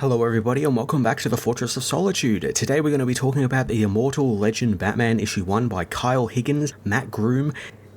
Hello everybody and welcome back to the Fortress of Solitude. Today we're going to be talking about the Immortal Legend Batman issue 1 by Kyle Higgins, Matt Groom,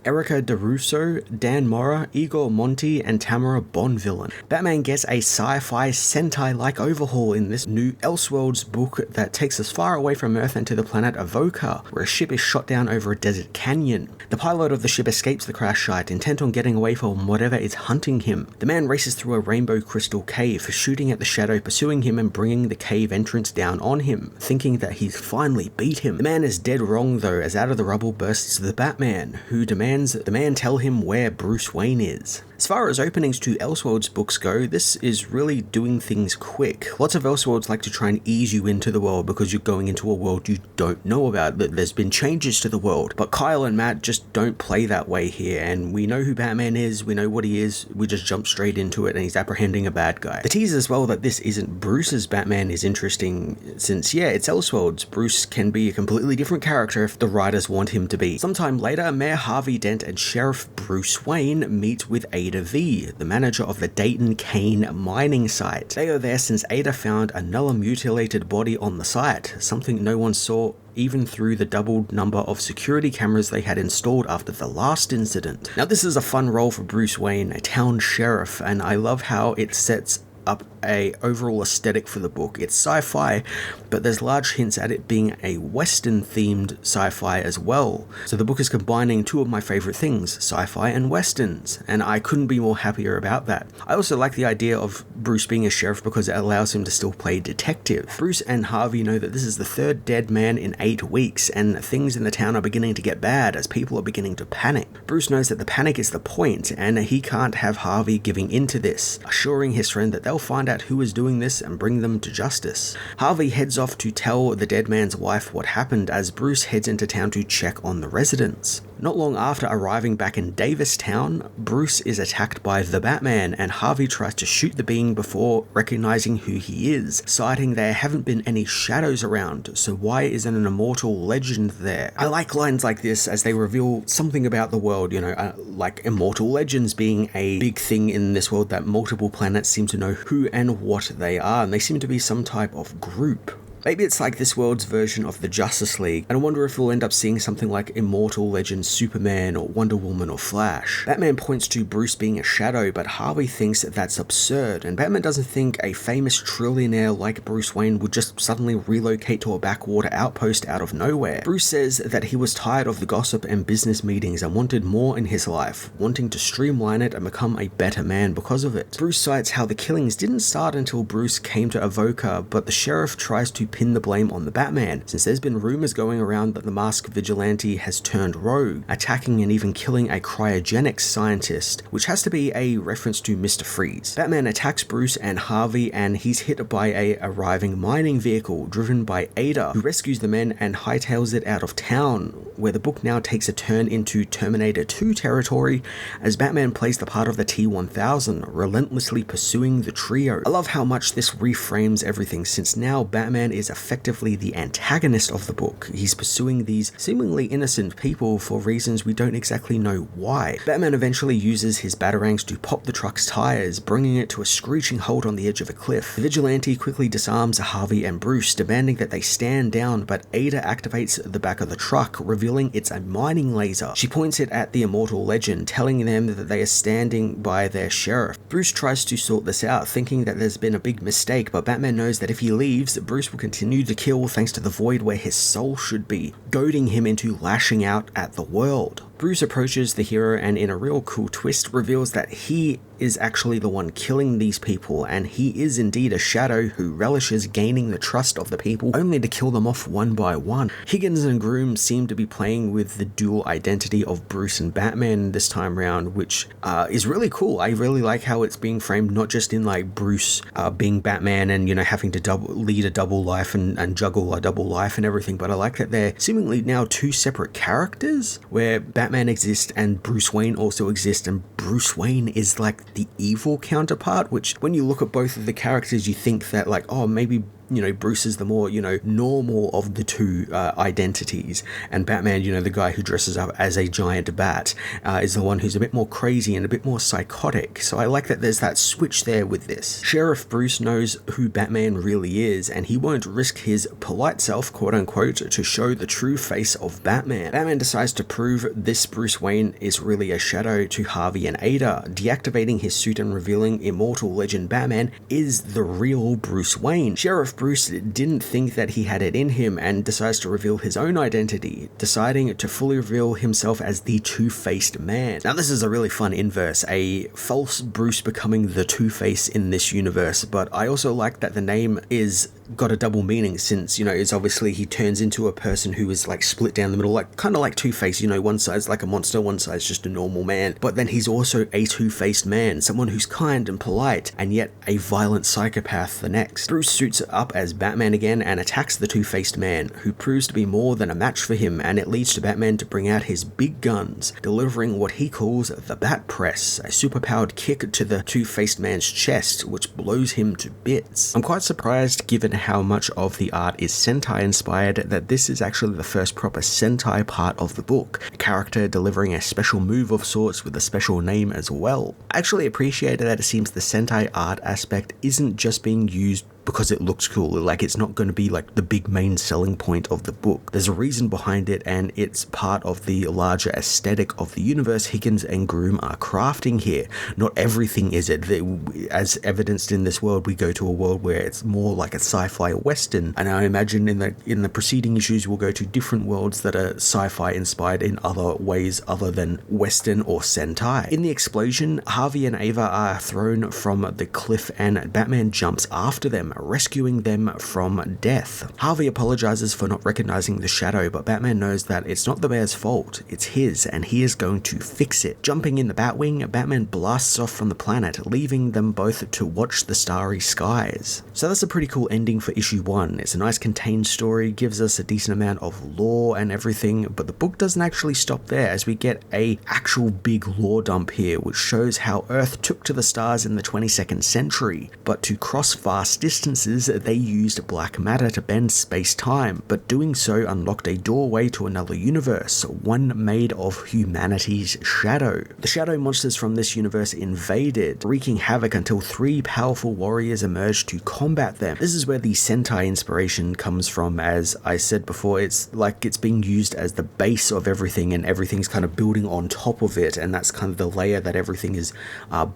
Erica DeRusso, Dan Mora, Igor Monti, and Tamara Bonvillain. Batman gets a sci-fi Sentai-like overhaul in this new Elseworlds book that takes us far away from Earth and to the planet Avoca, where a ship is shot down over a desert canyon. The pilot of the ship escapes the crash site, intent on getting away from whatever is hunting him. The man races through a rainbow crystal cave, shooting at the shadow pursuing him and bringing the cave entrance down on him, thinking that he's finally beat him. The man is dead wrong though, as out of the rubble bursts the Batman, who demands the man tell him where Bruce Wayne is. As far as openings to Elseworlds books go, this is really doing things quick. Lots of Elseworlds like to try and ease you into the world because you're going into a world you don't know about, that there's been changes to the world. But Kyle and Matt just don't play that way here, and we know who Batman is, we know what he is, we just jump straight into it and he's apprehending a bad guy. The tease as well that this isn't Bruce's Batman is interesting, since it's Elseworlds. Bruce can be a completely different character if the writers want him to be. Sometime later, Mayor Harvey Dent and Sheriff Bruce Wayne meet with Ada V, the manager of the Dayton Kane mining site. They are there since Ada found another mutilated body on the site, something no one saw even through the doubled number of security cameras they had installed after the last incident. Now this is a fun role for Bruce Wayne, a town sheriff, and I love how it sets up a overall aesthetic for the book. It's sci-fi, but there's large hints at it being a Western themed sci-fi as well. So the book is combining two of my favorite things, sci-fi and Westerns, and I couldn't be more happier about that. I also like the idea of Bruce being a sheriff because it allows him to still play detective. Bruce and Harvey know that this is the third dead man in 8 weeks, and things in the town are beginning to get bad as people are beginning to panic. Bruce knows that the panic is the point, and he can't have Harvey giving into this, assuring his friend that they'll find out who is doing this and bring them to justice. Harvey heads off to tell the dead man's wife what happened as Bruce heads into town to check on the residents. Not long after arriving back in Davistown, Bruce is attacked by the Batman and Harvey tries to shoot the being before recognizing who he is, citing there haven't been any shadows around, so why isn't an immortal legend there? I like lines like this as they reveal something about the world, like immortal legends being a big thing in this world, that multiple planets seem to know who and what they are, and they seem to be some type of group. Maybe it's like this world's version of the Justice League, and I wonder if we'll end up seeing something like Immortal Legends Superman or Wonder Woman or Flash. Batman points to Bruce being a shadow, but Harvey thinks that's absurd, and Batman doesn't think a famous trillionaire like Bruce Wayne would just suddenly relocate to a backwater outpost out of nowhere. Bruce says that he was tired of the gossip and business meetings and wanted more in his life, wanting to streamline it and become a better man because of it. Bruce cites how the killings didn't start until Bruce came to Avoca, but the sheriff tries to pin the blame on the Batman, since there's been rumors going around that the masked vigilante has turned rogue, attacking and even killing a cryogenics scientist, which has to be a reference to Mr. Freeze. Batman attacks Bruce and Harvey, and he's hit by a arriving mining vehicle driven by Ada, who rescues the men and hightails it out of town, where the book now takes a turn into Terminator 2 territory as Batman plays the part of the T-1000, relentlessly pursuing the trio. I love how much this reframes everything, since now Batman is effectively the antagonist of the book. He's pursuing these seemingly innocent people for reasons we don't exactly know why. Batman eventually uses his batarangs to pop the truck's tires, bringing it to a screeching halt on the edge of a cliff. The vigilante quickly disarms Harvey and Bruce, demanding that they stand down, but Ada activates the back of the truck, revealing it's a mining laser. She points it at the Immortal Legend, telling them that they are standing by their sheriff. Bruce tries to sort this out, thinking that there's been a big mistake, but Batman knows that if he leaves, Bruce will continue to kill thanks to the void where his soul should be, goading him into lashing out at the world. Bruce approaches the hero and in a real cool twist reveals that he is actually the one killing these people, and he is indeed a shadow who relishes gaining the trust of the people only to kill them off one by one. Higgins and Groom seem to be playing with the dual identity of Bruce and Batman this time round, which is really cool. I really like how it's being framed not just in like Bruce being Batman and having to lead a double life and juggle a double life and everything, but I like that they're seemingly now two separate characters where Batman exists and Bruce Wayne also exists, and Bruce Wayne is like the evil counterpart, which when you look at both of the characters you think that like, oh, maybe Bruce is the more, normal of the two identities, and Batman, the guy who dresses up as a giant bat, is the one who's a bit more crazy and a bit more psychotic. So I like that there's that switch there with this. Sheriff Bruce knows who Batman really is, and he won't risk his polite self, quote unquote, to show the true face of Batman. Batman decides to prove this Bruce Wayne is really a shadow to Harvey and Ada, deactivating his suit and revealing Immortal Legend Batman is the real Bruce Wayne. Sheriff Bruce didn't think that he had it in him and decides to reveal his own identity, deciding to fully reveal himself as the Two-Faced Man. Now this is a really fun inverse, a false Bruce becoming the Two-Face in this universe, but I also like that the name is got a double meaning, since it's obviously he turns into a person who is like split down the middle, like kind of like Two-Face, one side's like a monster, one side's just a normal man, but then he's also a two-faced man, someone who's kind and polite and yet a violent psychopath the next. Bruce suits up as Batman again and attacks the Two-Faced Man, who proves to be more than a match for him, and it leads to Batman to bring out his big guns, delivering what he calls the Bat Press, a superpowered kick to the Two-Faced Man's chest which blows him to bits. I'm quite surprised, given how much of the art is Sentai inspired, that this is actually the first proper Sentai part of the book, a character delivering a special move of sorts with a special name as well. I actually appreciated that it seems the Sentai art aspect isn't just being used because it looks cool, like it's not going to be like the big main selling point of the book. There's a reason behind it, and it's part of the larger aesthetic of the universe Higgins and Groom are crafting here. Not everything is it. As evidenced in this world, we go to a world where it's more like a sci-fi western, and I imagine in the preceding issues we'll go to different worlds that are sci-fi inspired in other ways other than western or Sentai. In the explosion, Harvey and Ava are thrown from the cliff and Batman jumps after them, rescuing them from death. Harvey apologizes for not recognizing the shadow, but Batman knows that it's not the bear's fault, it's his, and he is going to fix it. Jumping in the Batwing, Batman blasts off from the planet, leaving them both to watch the starry skies. So that's a pretty cool ending for issue 1. It's a nice contained story, gives us a decent amount of lore and everything, but the book doesn't actually stop there, as we get a actual big lore dump here, which shows how Earth took to the stars in the 22nd century, but to cross vast distances they used black matter to bend space-time, but doing so unlocked a doorway to another universe, one made of humanity's shadow. The shadow monsters from this universe invaded, wreaking havoc until 3 powerful warriors emerged to combat them. This is where the Sentai inspiration comes from. As I said before, it's like it's being used as the base of everything, and everything's kind of building on top of it, and that's kind of the layer that everything is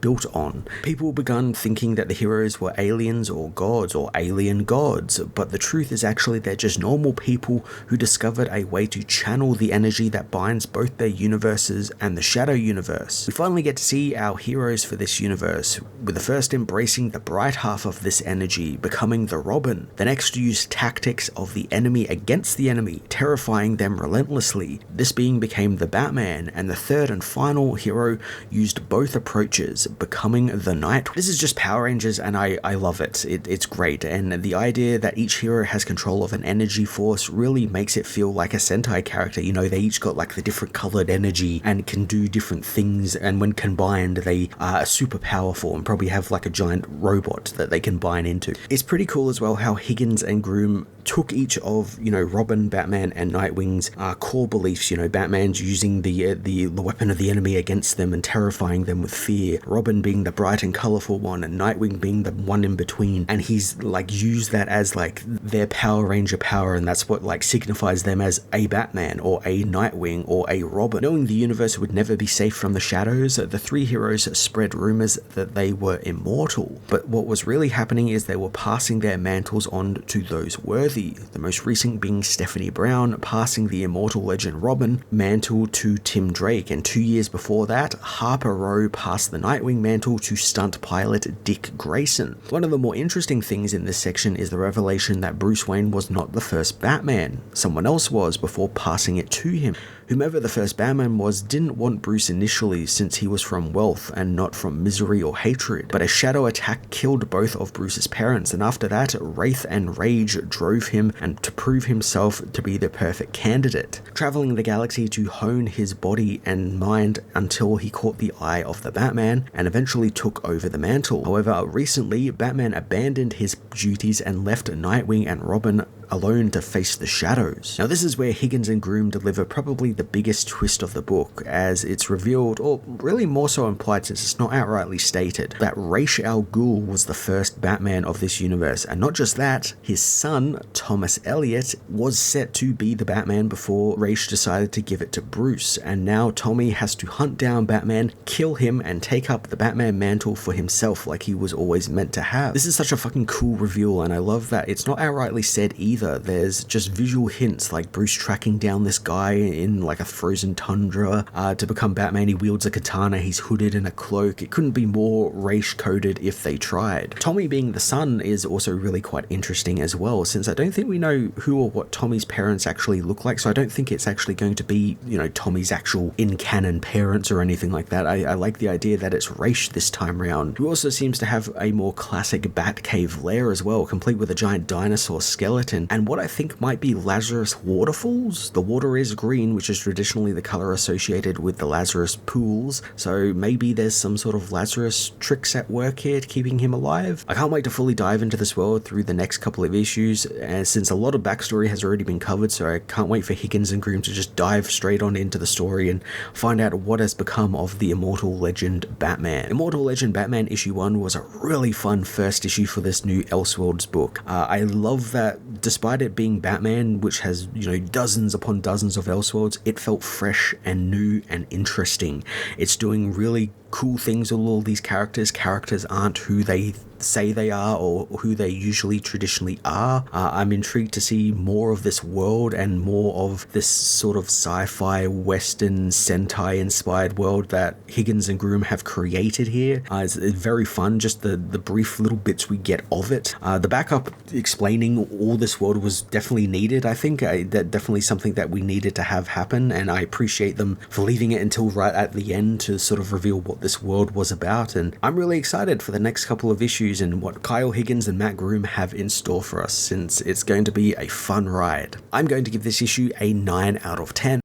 built on. People begun thinking that the heroes were aliens or gods or alien gods, but the truth is actually they're just normal people who discovered a way to channel the energy that binds both their universes and the Shadow universe. We finally get to see our heroes for this universe, with the first embracing the bright half of this energy, becoming the Robin. The next used tactics of the enemy against the enemy, terrifying them relentlessly. This being became the Batman, and the third and final hero used both approaches, becoming the Night. This is just Power Rangers, and I love it. It's great, and the idea that each hero has control of an energy force really makes it feel like a Sentai character. They each got like the different colored energy and can do different things, and when combined they are super powerful and probably have like a giant robot that they combine into. It's pretty cool as well how Higgins and Groom took each of, Robin, Batman, and Nightwing's core beliefs. Batman's using the weapon of the enemy against them and terrifying them with fear. Robin being the bright and colorful one, and Nightwing being the one in between. And he's like used that as like their Power Ranger power, and that's what like signifies them as a Batman or a Nightwing or a Robin. Knowing the universe would never be safe from the shadows, the 3 heroes spread rumors that they were immortal. But what was really happening is they were passing their mantles on to those worthy. The most recent being Stephanie Brown, passing the Immortal Legend Robin mantle to Tim Drake, and 2 years before that, Harper Row passed the Nightwing mantle to stunt pilot Dick Grayson. One of the more interesting things in this section is the revelation that Bruce Wayne was not the first Batman. Someone else was before passing it to him. Whomever the first Batman was didn't want Bruce initially, since he was from wealth and not from misery or hatred, but a shadow attack killed both of Bruce's parents, and after that, wraith and rage drove him and to prove himself to be the perfect candidate, traveling the galaxy to hone his body and mind until he caught the eye of the Batman and eventually took over the mantle. However, recently, Batman abandoned his duties and left Nightwing and Robin alone to face the shadows. Now this is where Higgins and Groom deliver probably the biggest twist of the book, as it's revealed, or really more so implied since it's not outrightly stated, that Ra's al Ghul was the first Batman of this universe, and not just that, his son, Thomas Elliot, was set to be the Batman before Ra's decided to give it to Bruce, and now Tommy has to hunt down Batman, kill him, and take up the Batman mantle for himself like he was always meant to have. This is such a fucking cool reveal, and I love that it's not outrightly said either. There's just visual hints like Bruce tracking down this guy in like a frozen tundra to become Batman. He wields a katana, he's hooded in a cloak. It couldn't be more race coded if they tried. Tommy being the son is also really quite interesting as well, since I don't think we know who or what Tommy's parents actually look like, so I don't think it's actually going to be, you know, Tommy's actual in-canon parents or anything like that. I like the idea that it's Ra's this time round, who also seems to have a more classic Batcave lair as well, complete with a giant dinosaur skeleton and what I think might be Lazarus waterfalls. The water is green, which is traditionally the color associated with the Lazarus pools, so maybe there's some sort of Lazarus tricks at work here to keeping him alive. I can't wait to fully dive into this world through the next couple of issues, and since a lot of backstory has already been covered, so I can't wait for Higgins and Groom to just dive straight on into the story and find out what has become of the Immortal Legend Batman. Immortal Legend Batman issue 1 was a really fun first issue for this new Elseworlds book. I love that despite it being Batman, which has, you know, dozens upon dozens of Elseworlds, it felt fresh and new and interesting. It's doing really cool things with all these characters. Characters aren't who they say they are or who they usually traditionally are. I'm intrigued to see more of this world and more of this sort of sci-fi western Sentai inspired world that Higgins and Groom have created here. It's very fun, just the brief little bits we get of it. The backup explaining all this world was definitely needed. I think that definitely something that we needed to have happen, and I appreciate them for leaving it until right at the end to sort of reveal what this world was about. And I'm really excited for the next couple of issues and what Kyle Higgins and Matt Groom have in store for us, since it's going to be a fun ride. I'm going to give this issue a 9 out of 10.